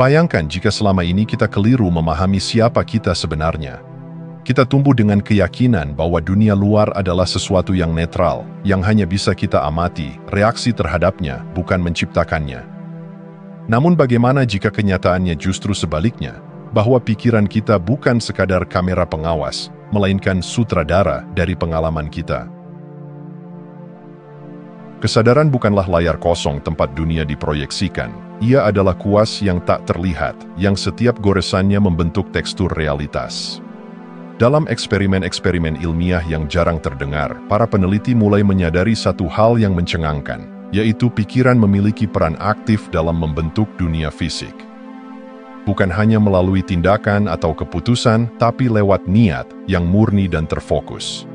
Bayangkan jika selama ini kita keliru memahami siapa kita sebenarnya. Kita tumbuh dengan keyakinan bahwa dunia luar adalah sesuatu yang netral, yang hanya bisa kita amati, reaksi terhadapnya, bukan menciptakannya. Namun bagaimana jika kenyataannya justru sebaliknya, bahwa pikiran kita bukan sekadar kamera pengawas, melainkan sutradara dari pengalaman kita? Kesadaran bukanlah layar kosong tempat dunia diproyeksikan. Ia adalah kuas yang tak terlihat, yang setiap goresannya membentuk tekstur realitas. Dalam eksperimen-eksperimen ilmiah yang jarang terdengar, para peneliti mulai menyadari satu hal yang mencengangkan, yaitu pikiran memiliki peran aktif dalam membentuk dunia fisik. Bukan hanya melalui tindakan atau keputusan, tapi lewat niat yang murni dan terfokus.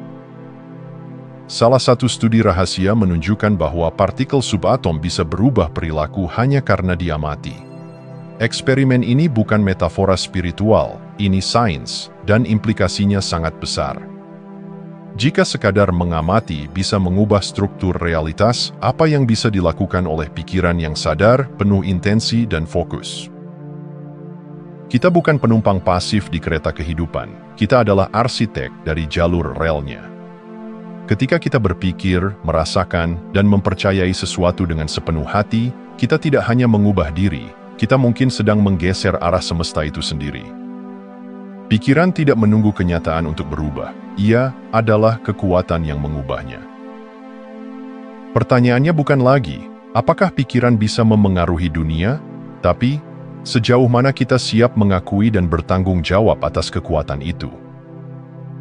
Salah satu studi rahasia menunjukkan bahwa partikel subatom bisa berubah perilaku hanya karena diamati. Eksperimen ini bukan metafora spiritual, ini sains, dan implikasinya sangat besar. Jika sekadar mengamati bisa mengubah struktur realitas, apa yang bisa dilakukan oleh pikiran yang sadar, penuh intensi, dan fokus? Kita bukan penumpang pasif di kereta kehidupan, kita adalah arsitek dari jalur relnya. Ketika kita berpikir, merasakan, dan mempercayai sesuatu dengan sepenuh hati, kita tidak hanya mengubah diri, kita mungkin sedang menggeser arah semesta itu sendiri. Pikiran tidak menunggu kenyataan untuk berubah, ia adalah kekuatan yang mengubahnya. Pertanyaannya bukan lagi, apakah pikiran bisa memengaruhi dunia, tapi sejauh mana kita siap mengakui dan bertanggung jawab atas kekuatan itu.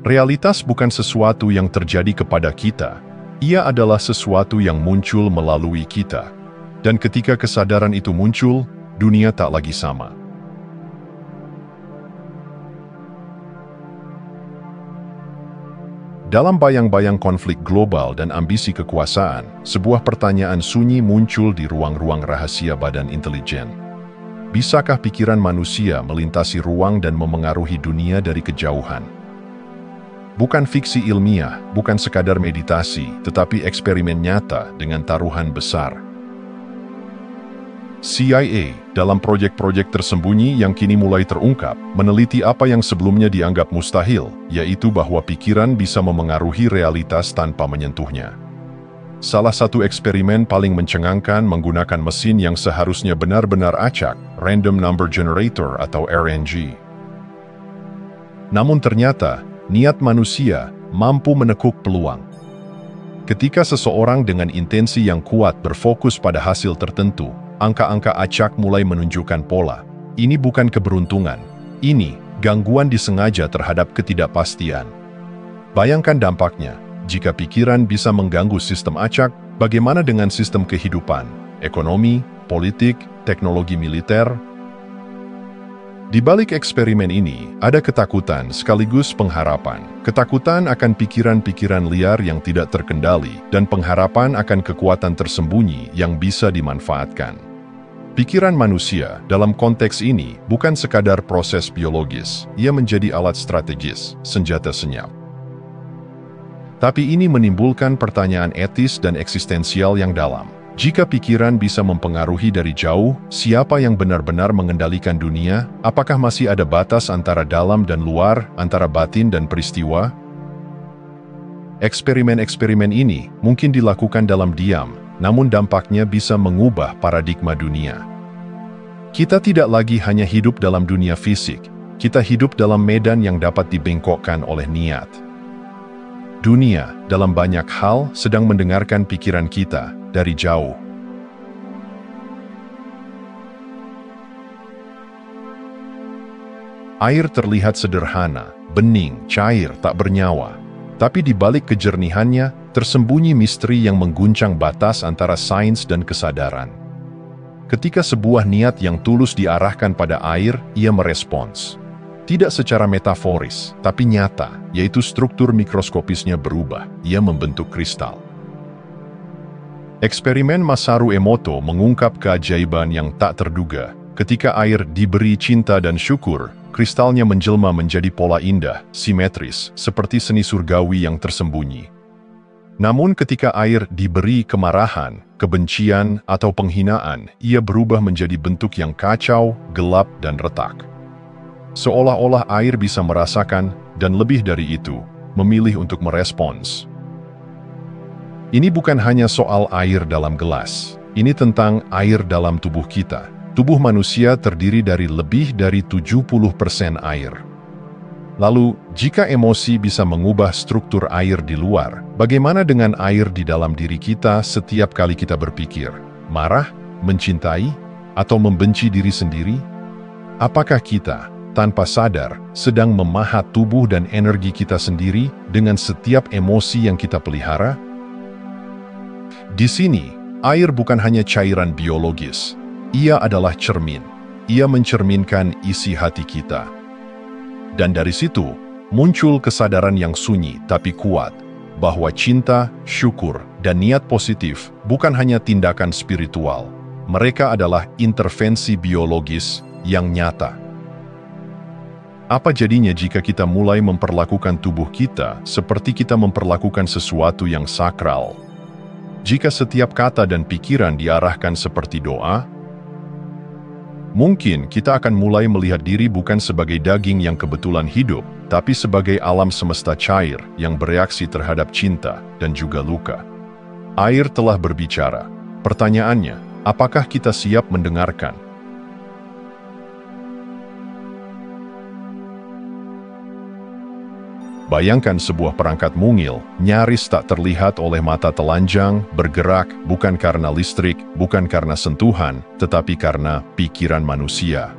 Realitas bukan sesuatu yang terjadi kepada kita, ia adalah sesuatu yang muncul melalui kita. Dan ketika kesadaran itu muncul, dunia tak lagi sama. Dalam bayang-bayang konflik global dan ambisi kekuasaan, sebuah pertanyaan sunyi muncul di ruang-ruang rahasia badan intelijen. Bisakah pikiran manusia melintasi ruang dan memengaruhi dunia dari kejauhan? Bukan fiksi ilmiah, bukan sekadar meditasi, tetapi eksperimen nyata dengan taruhan besar. CIA, dalam proyek-proyek tersembunyi yang kini mulai terungkap, meneliti apa yang sebelumnya dianggap mustahil, yaitu bahwa pikiran bisa memengaruhi realitas tanpa menyentuhnya. Salah satu eksperimen paling mencengangkan menggunakan mesin yang seharusnya benar-benar acak, Random Number Generator atau RNG. Namun ternyata, niat manusia mampu menekuk peluang. Ketika seseorang dengan intensi yang kuat berfokus pada hasil tertentu, angka-angka acak mulai menunjukkan pola. Ini bukan keberuntungan, ini gangguan disengaja terhadap ketidakpastian. Bayangkan dampaknya, jika pikiran bisa mengganggu sistem acak, bagaimana dengan sistem kehidupan, ekonomi, politik, teknologi militer? Di balik eksperimen ini, ada ketakutan sekaligus pengharapan. Ketakutan akan pikiran-pikiran liar yang tidak terkendali, dan pengharapan akan kekuatan tersembunyi yang bisa dimanfaatkan. Pikiran manusia, dalam konteks ini, bukan sekadar proses biologis, ia menjadi alat strategis, senjata senyap. Tapi ini menimbulkan pertanyaan etis dan eksistensial yang dalam. Jika pikiran bisa mempengaruhi dari jauh, siapa yang benar-benar mengendalikan dunia? Apakah masih ada batas antara dalam dan luar, antara batin dan peristiwa? Eksperimen-eksperimen ini mungkin dilakukan dalam diam, namun dampaknya bisa mengubah paradigma dunia. Kita tidak lagi hanya hidup dalam dunia fisik, kita hidup dalam medan yang dapat dibengkokkan oleh niat. Dunia, dalam banyak hal, sedang mendengarkan pikiran kita dari jauh. Air terlihat sederhana, bening, cair, tak bernyawa. Tapi di balik kejernihannya, tersembunyi misteri yang mengguncang batas antara sains dan kesadaran. Ketika sebuah niat yang tulus diarahkan pada air, ia merespons. Tidak secara metaforis, tapi nyata, yaitu struktur mikroskopisnya berubah, ia membentuk kristal. Eksperimen Masaru Emoto mengungkap keajaiban yang tak terduga. Ketika air diberi cinta dan syukur, kristalnya menjelma menjadi pola indah, simetris, seperti seni surgawi yang tersembunyi. Namun ketika air diberi kemarahan, kebencian, atau penghinaan, ia berubah menjadi bentuk yang kacau, gelap, dan retak. Seolah-olah air bisa merasakan, dan lebih dari itu, memilih untuk merespons. Ini bukan hanya soal air dalam gelas. Ini tentang air dalam tubuh kita. Tubuh manusia terdiri dari lebih dari 70% air. Lalu, jika emosi bisa mengubah struktur air di luar, bagaimana dengan air di dalam diri kita setiap kali kita berpikir, marah, mencintai, atau membenci diri sendiri? Apakah kita, tanpa sadar, sedang memahat tubuh dan energi kita sendiri dengan setiap emosi yang kita pelihara? Di sini, air bukan hanya cairan biologis. Ia adalah cermin. Ia mencerminkan isi hati kita. Dan dari situ, muncul kesadaran yang sunyi tapi kuat, bahwa cinta, syukur, dan niat positif bukan hanya tindakan spiritual. Mereka adalah intervensi biologis yang nyata. Apa jadinya jika kita mulai memperlakukan tubuh kita seperti kita memperlakukan sesuatu yang sakral? Jika setiap kata dan pikiran diarahkan seperti doa, mungkin kita akan mulai melihat diri bukan sebagai daging yang kebetulan hidup, tapi sebagai alam semesta cair yang bereaksi terhadap cinta dan juga luka. Air telah berbicara. Pertanyaannya, apakah kita siap mendengarkan? Bayangkan sebuah perangkat mungil, nyaris tak terlihat oleh mata telanjang, bergerak bukan karena listrik, bukan karena sentuhan, tetapi karena pikiran manusia.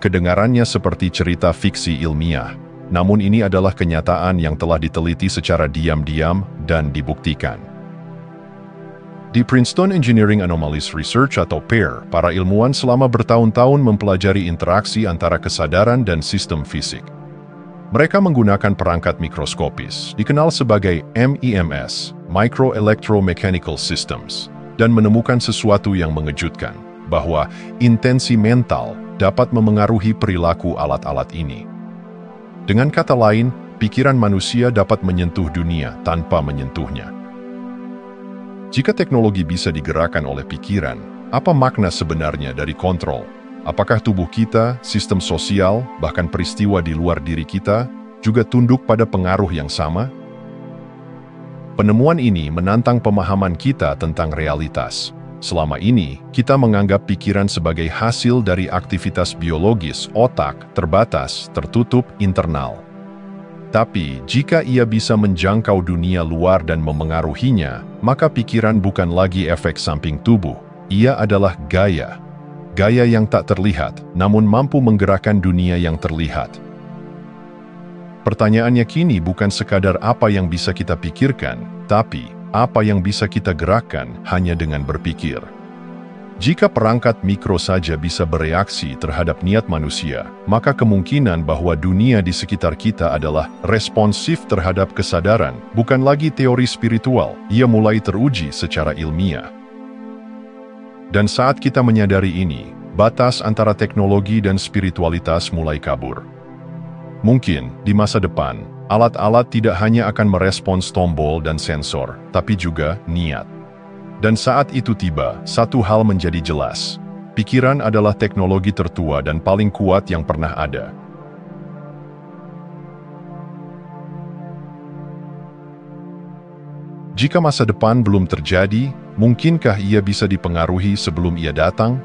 Kedengarannya seperti cerita fiksi ilmiah, namun ini adalah kenyataan yang telah diteliti secara diam-diam dan dibuktikan. Di Princeton Engineering Anomalies Research atau PEAR, para ilmuwan selama bertahun-tahun mempelajari interaksi antara kesadaran dan sistem fisik. Mereka menggunakan perangkat mikroskopis, dikenal sebagai MEMS, Micro Electromechanical Systems, dan menemukan sesuatu yang mengejutkan, bahwa intensi mental dapat memengaruhi perilaku alat-alat ini. Dengan kata lain, pikiran manusia dapat menyentuh dunia tanpa menyentuhnya. Jika teknologi bisa digerakkan oleh pikiran, apa makna sebenarnya dari kontrol? Apakah tubuh kita, sistem sosial, bahkan peristiwa di luar diri kita, juga tunduk pada pengaruh yang sama? Penemuan ini menantang pemahaman kita tentang realitas. Selama ini, kita menganggap pikiran sebagai hasil dari aktivitas biologis otak, terbatas, tertutup, internal. Tapi, jika ia bisa menjangkau dunia luar dan memengaruhinya, maka pikiran bukan lagi efek samping tubuh. Ia adalah gaya. Gaya yang tak terlihat, namun mampu menggerakkan dunia yang terlihat. Pertanyaannya kini bukan sekadar apa yang bisa kita pikirkan, tapi apa yang bisa kita gerakkan hanya dengan berpikir. Jika perangkat mikro saja bisa bereaksi terhadap niat manusia, maka kemungkinan bahwa dunia di sekitar kita adalah responsif terhadap kesadaran, bukan lagi teori spiritual. Ia mulai teruji secara ilmiah. Dan saat kita menyadari ini, batas antara teknologi dan spiritualitas mulai kabur. Mungkin, di masa depan, alat-alat tidak hanya akan merespons tombol dan sensor, tapi juga niat. Dan saat itu tiba, satu hal menjadi jelas. Pikiran adalah teknologi tertua dan paling kuat yang pernah ada. Jika masa depan belum terjadi, mungkinkah ia bisa dipengaruhi sebelum ia datang?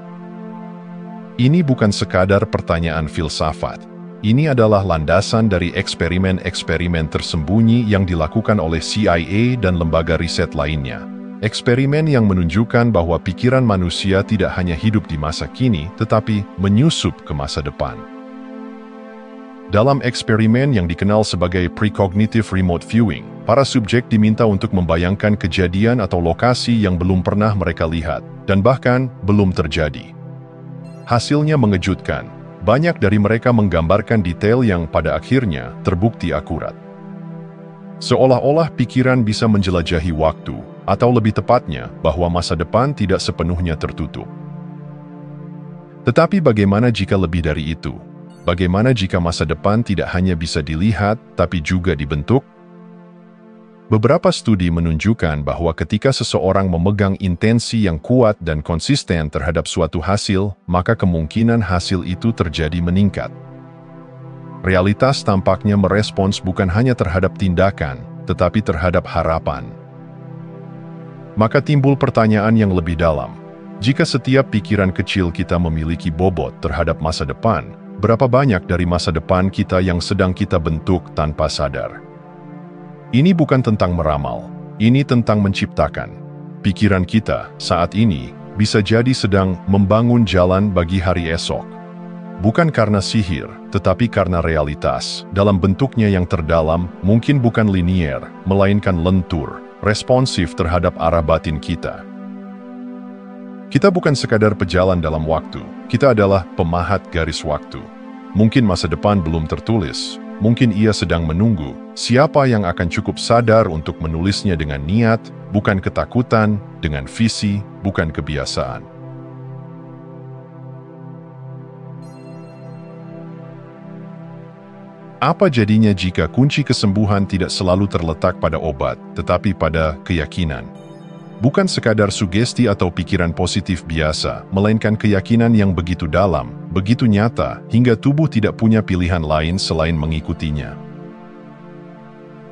Ini bukan sekadar pertanyaan filsafat. Ini adalah landasan dari eksperimen-eksperimen tersembunyi yang dilakukan oleh CIA dan lembaga riset lainnya. Eksperimen yang menunjukkan bahwa pikiran manusia tidak hanya hidup di masa kini, tetapi menyusup ke masa depan. Dalam eksperimen yang dikenal sebagai precognitive remote viewing, para subjek diminta untuk membayangkan kejadian atau lokasi yang belum pernah mereka lihat, dan bahkan belum terjadi. Hasilnya mengejutkan. Banyak dari mereka menggambarkan detail yang pada akhirnya terbukti akurat. Seolah-olah pikiran bisa menjelajahi waktu, atau lebih tepatnya, bahwa masa depan tidak sepenuhnya tertutup. Tetapi bagaimana jika lebih dari itu? Bagaimana jika masa depan tidak hanya bisa dilihat, tapi juga dibentuk? Beberapa studi menunjukkan bahwa ketika seseorang memegang intensi yang kuat dan konsisten terhadap suatu hasil, maka kemungkinan hasil itu terjadi meningkat. Realitas tampaknya merespons bukan hanya terhadap tindakan, tetapi terhadap harapan. Maka timbul pertanyaan yang lebih dalam. Jika setiap pikiran kecil kita memiliki bobot terhadap masa depan, berapa banyak dari masa depan kita yang sedang kita bentuk tanpa sadar? Ini bukan tentang meramal, ini tentang menciptakan. Pikiran kita saat ini bisa jadi sedang membangun jalan bagi hari esok. Bukan karena sihir, tetapi karena realitas. Dalam bentuknya yang terdalam, mungkin bukan linier, melainkan lentur, responsif terhadap arah batin kita. Kita bukan sekadar pejalan dalam waktu, kita adalah pemahat garis waktu. Mungkin masa depan belum tertulis, mungkin ia sedang menunggu. Siapa yang akan cukup sadar untuk menulisnya dengan niat, bukan ketakutan, dengan visi, bukan kebiasaan. Apa jadinya jika kunci kesembuhan tidak selalu terletak pada obat, tetapi pada keyakinan? Bukan sekadar sugesti atau pikiran positif biasa, melainkan keyakinan yang begitu dalam, begitu nyata, hingga tubuh tidak punya pilihan lain selain mengikutinya.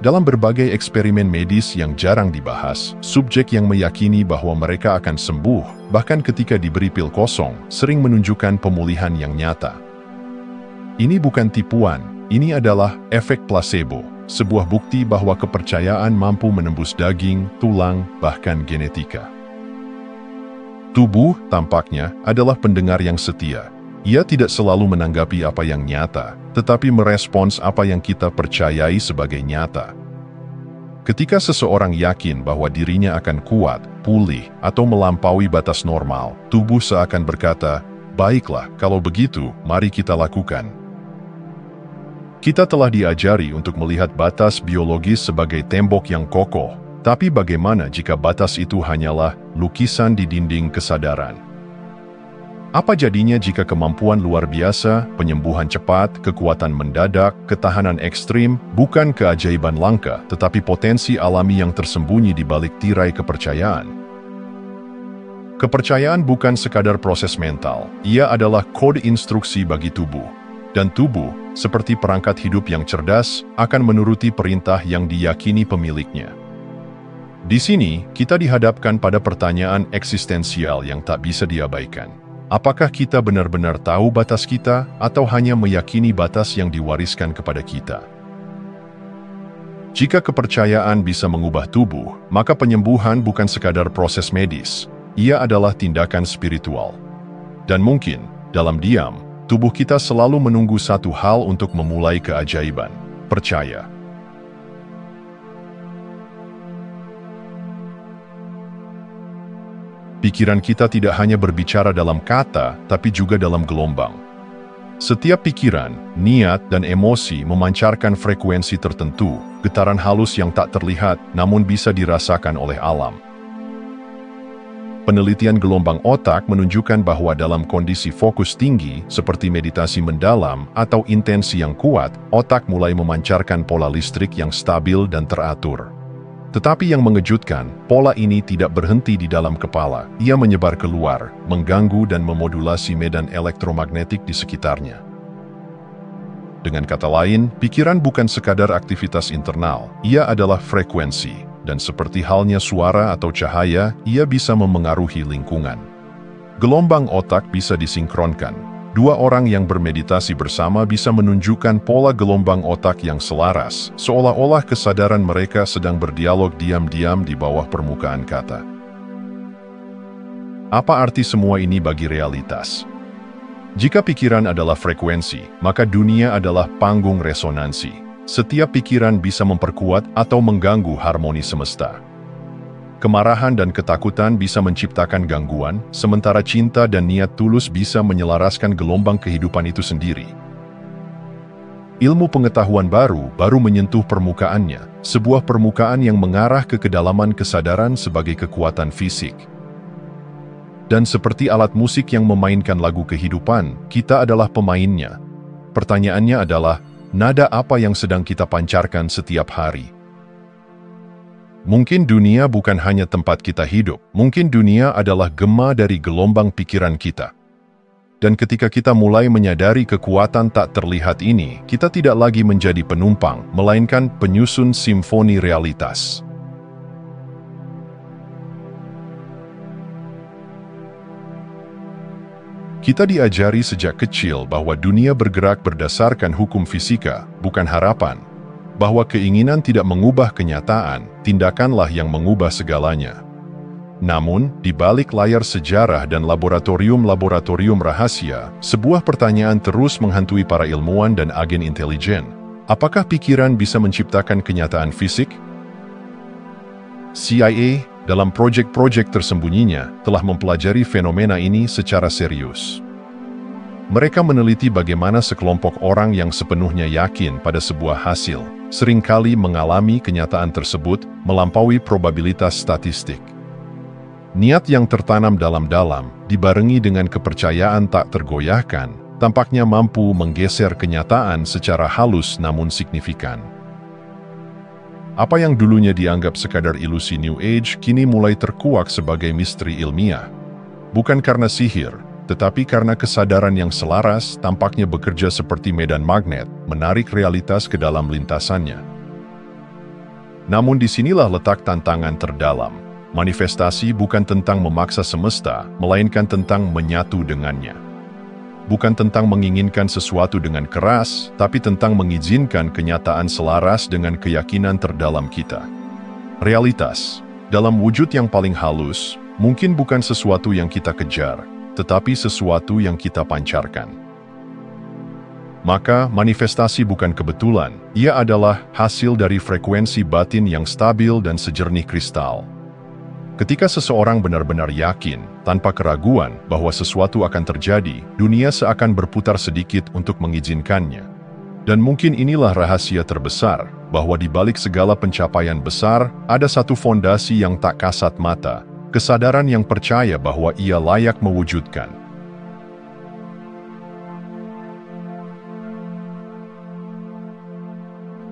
Dalam berbagai eksperimen medis yang jarang dibahas, subjek yang meyakini bahwa mereka akan sembuh, bahkan ketika diberi pil kosong, sering menunjukkan pemulihan yang nyata. Ini bukan tipuan, ini adalah efek placebo, sebuah bukti bahwa kepercayaan mampu menembus daging, tulang, bahkan genetika. Tubuh, tampaknya, adalah pendengar yang setia. Ia tidak selalu menanggapi apa yang nyata, tetapi merespons apa yang kita percayai sebagai nyata. Ketika seseorang yakin bahwa dirinya akan kuat, pulih, atau melampaui batas normal, tubuh seakan berkata, "Baiklah, kalau begitu, mari kita lakukan." Kita telah diajari untuk melihat batas biologis sebagai tembok yang kokoh, tapi bagaimana jika batas itu hanyalah lukisan di dinding kesadaran? Apa jadinya jika kemampuan luar biasa, penyembuhan cepat, kekuatan mendadak, ketahanan ekstrim, bukan keajaiban langka, tetapi potensi alami yang tersembunyi di balik tirai kepercayaan? Kepercayaan bukan sekadar proses mental, ia adalah kode instruksi bagi tubuh. Dan tubuh, seperti perangkat hidup yang cerdas, akan menuruti perintah yang diyakini pemiliknya. Di sini, kita dihadapkan pada pertanyaan eksistensial yang tak bisa diabaikan. Apakah kita benar-benar tahu batas kita, atau hanya meyakini batas yang diwariskan kepada kita? Jika kepercayaan bisa mengubah tubuh, maka penyembuhan bukan sekadar proses medis. Ia adalah tindakan spiritual. Dan mungkin, dalam diam, tubuh kita selalu menunggu satu hal untuk memulai keajaiban: percaya. Pikiran kita tidak hanya berbicara dalam kata, tapi juga dalam gelombang. Setiap pikiran, niat, dan emosi memancarkan frekuensi tertentu, getaran halus yang tak terlihat namun bisa dirasakan oleh alam. Penelitian gelombang otak menunjukkan bahwa dalam kondisi fokus tinggi, seperti meditasi mendalam atau intensi yang kuat, otak mulai memancarkan pola listrik yang stabil dan teratur. Tetapi yang mengejutkan, pola ini tidak berhenti di dalam kepala. Ia menyebar keluar, mengganggu dan memodulasi medan elektromagnetik di sekitarnya. Dengan kata lain, pikiran bukan sekadar aktivitas internal, ia adalah frekuensi, dan seperti halnya suara atau cahaya, ia bisa memengaruhi lingkungan. Gelombang otak bisa disinkronkan. Dua orang yang bermeditasi bersama bisa menunjukkan pola gelombang otak yang selaras, seolah-olah kesadaran mereka sedang berdialog diam-diam di bawah permukaan kata. Apa arti semua ini bagi realitas? Jika pikiran adalah frekuensi, maka dunia adalah panggung resonansi. Setiap pikiran bisa memperkuat atau mengganggu harmoni semesta. Kemarahan dan ketakutan bisa menciptakan gangguan, sementara cinta dan niat tulus bisa menyelaraskan gelombang kehidupan itu sendiri. Ilmu pengetahuan baru menyentuh permukaannya, sebuah permukaan yang mengarah ke kedalaman kesadaran sebagai kekuatan fisik. Dan seperti alat musik yang memainkan lagu kehidupan, kita adalah pemainnya. Pertanyaannya adalah, nada apa yang sedang kita pancarkan setiap hari? Mungkin dunia bukan hanya tempat kita hidup, mungkin dunia adalah gema dari gelombang pikiran kita. Dan ketika kita mulai menyadari kekuatan tak terlihat ini, kita tidak lagi menjadi penumpang, melainkan penyusun simfoni realitas. Kita diajari sejak kecil bahwa dunia bergerak berdasarkan hukum fisika, bukan harapan. Bahwa keinginan tidak mengubah kenyataan, tindakanlah yang mengubah segalanya. Namun, di balik layar sejarah dan laboratorium-laboratorium rahasia, sebuah pertanyaan terus menghantui para ilmuwan dan agen intelijen. Apakah pikiran bisa menciptakan kenyataan fisik? CIA, dalam proyek-proyek tersembunyinya, telah mempelajari fenomena ini secara serius. Mereka meneliti bagaimana sekelompok orang yang sepenuhnya yakin pada sebuah hasil, seringkali mengalami kenyataan tersebut melampaui probabilitas statistik. Niat yang tertanam dalam-dalam, dibarengi dengan kepercayaan tak tergoyahkan, tampaknya mampu menggeser kenyataan secara halus namun signifikan. Apa yang dulunya dianggap sekadar ilusi New Age, kini mulai terkuak sebagai misteri ilmiah. Bukan karena sihir, tetapi karena kesadaran yang selaras tampaknya bekerja seperti medan magnet, menarik realitas ke dalam lintasannya. Namun disinilah letak tantangan terdalam. Manifestasi bukan tentang memaksa semesta, melainkan tentang menyatu dengannya. Bukan tentang menginginkan sesuatu dengan keras, tapi tentang mengizinkan kenyataan selaras dengan keyakinan terdalam kita. Realitas, dalam wujud yang paling halus, mungkin bukan sesuatu yang kita kejar, tetapi sesuatu yang kita pancarkan. Maka, manifestasi bukan kebetulan, ia adalah hasil dari frekuensi batin yang stabil dan sejernih kristal. Ketika seseorang benar-benar yakin, tanpa keraguan, bahwa sesuatu akan terjadi, dunia seakan berputar sedikit untuk mengizinkannya. Dan mungkin inilah rahasia terbesar, bahwa di balik segala pencapaian besar, ada satu fondasi yang tak kasat mata, kesadaran yang percaya bahwa ia layak mewujudkan.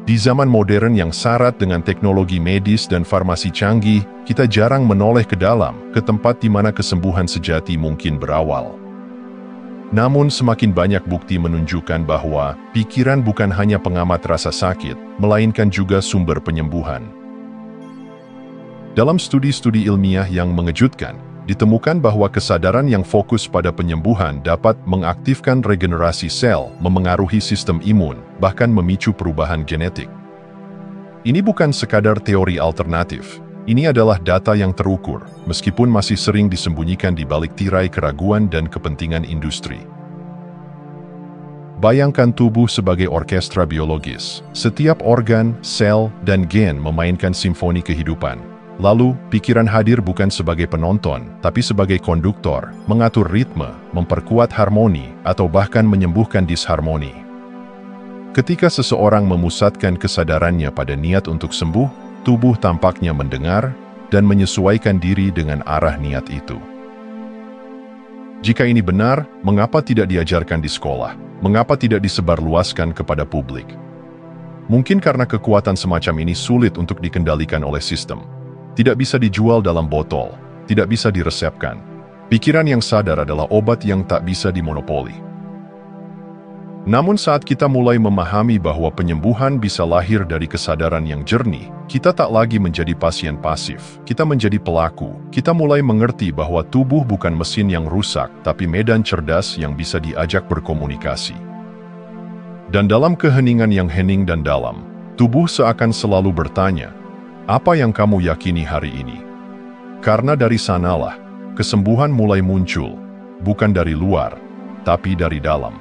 Di zaman modern yang syarat dengan teknologi medis dan farmasi canggih, kita jarang menoleh ke dalam, ke tempat di mana kesembuhan sejati mungkin berawal. Namun semakin banyak bukti menunjukkan bahwa pikiran bukan hanya pengamat rasa sakit, melainkan juga sumber penyembuhan. Dalam studi-studi ilmiah yang mengejutkan, ditemukan bahwa kesadaran yang fokus pada penyembuhan dapat mengaktifkan regenerasi sel, memengaruhi sistem imun, bahkan memicu perubahan genetik. Ini bukan sekadar teori alternatif. Ini adalah data yang terukur, meskipun masih sering disembunyikan di balik tirai keraguan dan kepentingan industri. Bayangkan tubuh sebagai orkestra biologis. Setiap organ, sel, dan gen memainkan simfoni kehidupan. Lalu, pikiran hadir bukan sebagai penonton, tapi sebagai konduktor, mengatur ritme, memperkuat harmoni, atau bahkan menyembuhkan disharmoni. Ketika seseorang memusatkan kesadarannya pada niat untuk sembuh, tubuh tampaknya mendengar dan menyesuaikan diri dengan arah niat itu. Jika ini benar, mengapa tidak diajarkan di sekolah? Mengapa tidak disebarluaskan kepada publik? Mungkin karena kekuatan semacam ini sulit untuk dikendalikan oleh sistem. Tidak bisa dijual dalam botol, tidak bisa diresepkan. Pikiran yang sadar adalah obat yang tak bisa dimonopoli. Namun saat kita mulai memahami bahwa penyembuhan bisa lahir dari kesadaran yang jernih, kita tak lagi menjadi pasien pasif, kita menjadi pelaku. Kita mulai mengerti bahwa tubuh bukan mesin yang rusak, tapi medan cerdas yang bisa diajak berkomunikasi. Dan dalam keheningan yang hening dan dalam, tubuh seakan selalu bertanya, apa yang kamu yakini hari ini? Karena dari sanalah, kesembuhan mulai muncul, bukan dari luar, tapi dari dalam.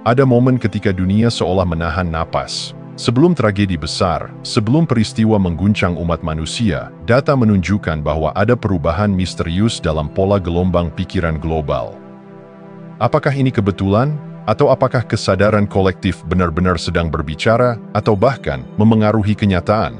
Ada momen ketika dunia seolah menahan napas. Sebelum tragedi besar, sebelum peristiwa mengguncang umat manusia, data menunjukkan bahwa ada perubahan misterius dalam pola gelombang pikiran global. Apakah ini kebetulan? Atau apakah kesadaran kolektif benar-benar sedang berbicara, atau bahkan memengaruhi kenyataan?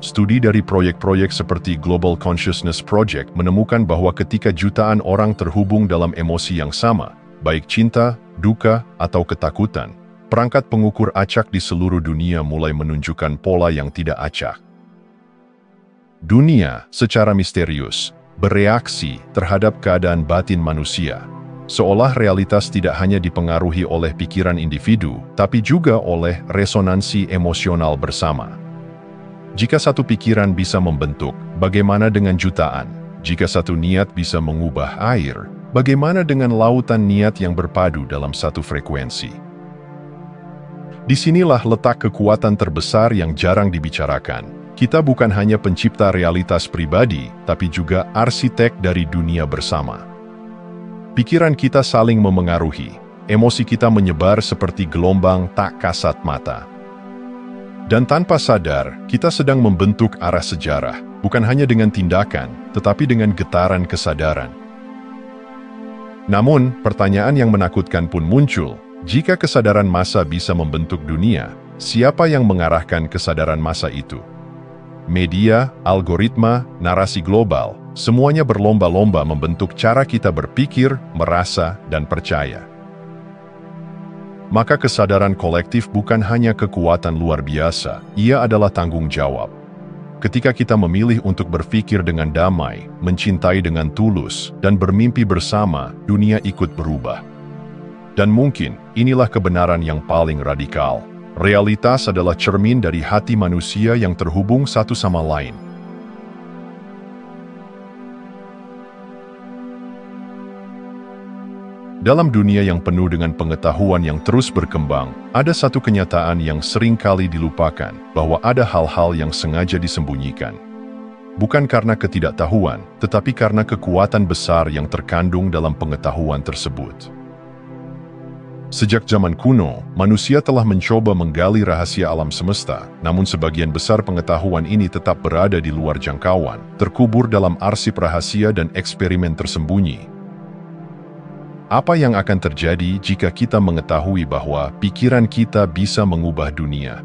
Studi dari proyek-proyek seperti Global Consciousness Project menemukan bahwa ketika jutaan orang terhubung dalam emosi yang sama, baik cinta, duka, atau ketakutan, perangkat pengukur acak di seluruh dunia mulai menunjukkan pola yang tidak acak. Dunia, secara misterius, bereaksi terhadap keadaan batin manusia, seolah realitas tidak hanya dipengaruhi oleh pikiran individu, tapi juga oleh resonansi emosional bersama. Jika satu pikiran bisa membentuk, bagaimana dengan jutaan? Jika satu niat bisa mengubah air, bagaimana dengan lautan niat yang berpadu dalam satu frekuensi? Disinilah letak kekuatan terbesar yang jarang dibicarakan. Kita bukan hanya pencipta realitas pribadi, tapi juga arsitek dari dunia bersama. Pikiran kita saling memengaruhi, emosi kita menyebar seperti gelombang tak kasat mata. Dan tanpa sadar, kita sedang membentuk arah sejarah, bukan hanya dengan tindakan, tetapi dengan getaran kesadaran. Namun, pertanyaan yang menakutkan pun muncul. Jika kesadaran massa bisa membentuk dunia, siapa yang mengarahkan kesadaran massa itu? Media, algoritma, narasi global, semuanya berlomba-lomba membentuk cara kita berpikir, merasa, dan percaya. Maka kesadaran kolektif bukan hanya kekuatan luar biasa, ia adalah tanggung jawab. Ketika kita memilih untuk berpikir dengan damai, mencintai dengan tulus, dan bermimpi bersama, dunia ikut berubah. Dan mungkin, inilah kebenaran yang paling radikal. Realitas adalah cermin dari hati manusia yang terhubung satu sama lain. Dalam dunia yang penuh dengan pengetahuan yang terus berkembang, ada satu kenyataan yang sering kali dilupakan, bahwa ada hal-hal yang sengaja disembunyikan. Bukan karena ketidaktahuan, tetapi karena kekuatan besar yang terkandung dalam pengetahuan tersebut. Sejak zaman kuno, manusia telah mencoba menggali rahasia alam semesta, namun sebagian besar pengetahuan ini tetap berada di luar jangkauan, terkubur dalam arsip rahasia dan eksperimen tersembunyi. Apa yang akan terjadi jika kita mengetahui bahwa pikiran kita bisa mengubah dunia?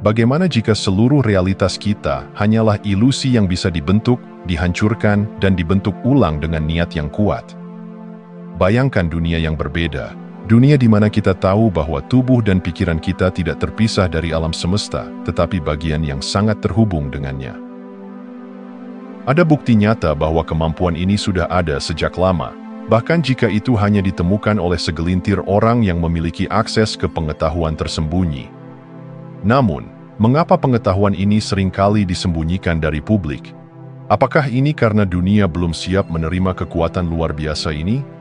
Bagaimana jika seluruh realitas kita hanyalah ilusi yang bisa dibentuk, dihancurkan, dan dibentuk ulang dengan niat yang kuat? Bayangkan dunia yang berbeda. Dunia di mana kita tahu bahwa tubuh dan pikiran kita tidak terpisah dari alam semesta, tetapi bagian yang sangat terhubung dengannya. Ada bukti nyata bahwa kemampuan ini sudah ada sejak lama, bahkan jika itu hanya ditemukan oleh segelintir orang yang memiliki akses ke pengetahuan tersembunyi. Namun, mengapa pengetahuan ini seringkali disembunyikan dari publik? Apakah ini karena dunia belum siap menerima kekuatan luar biasa ini?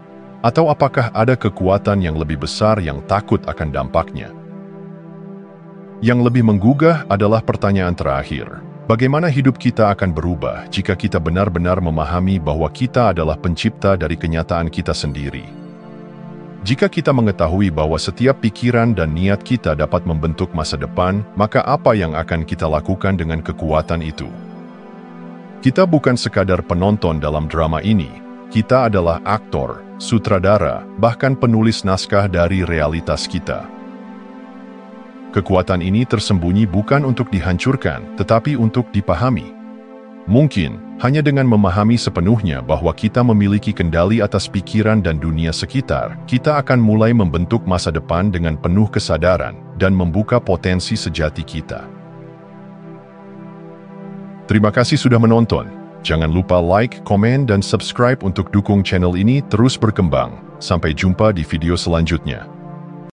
Atau apakah ada kekuatan yang lebih besar yang takut akan dampaknya? Yang lebih menggugah adalah pertanyaan terakhir. Bagaimana hidup kita akan berubah jika kita benar-benar memahami bahwa kita adalah pencipta dari kenyataan kita sendiri? Jika kita mengetahui bahwa setiap pikiran dan niat kita dapat membentuk masa depan, maka apa yang akan kita lakukan dengan kekuatan itu? Kita bukan sekadar penonton dalam drama ini. Kita adalah aktor, sutradara, bahkan penulis naskah dari realitas kita. Kekuatan ini tersembunyi bukan untuk dihancurkan, tetapi untuk dipahami. Mungkin, hanya dengan memahami sepenuhnya bahwa kita memiliki kendali atas pikiran dan dunia sekitar, kita akan mulai membentuk masa depan dengan penuh kesadaran dan membuka potensi sejati kita. Terima kasih sudah menonton. Jangan lupa like, komen, dan subscribe untuk dukung channel ini terus berkembang. Sampai jumpa di video selanjutnya.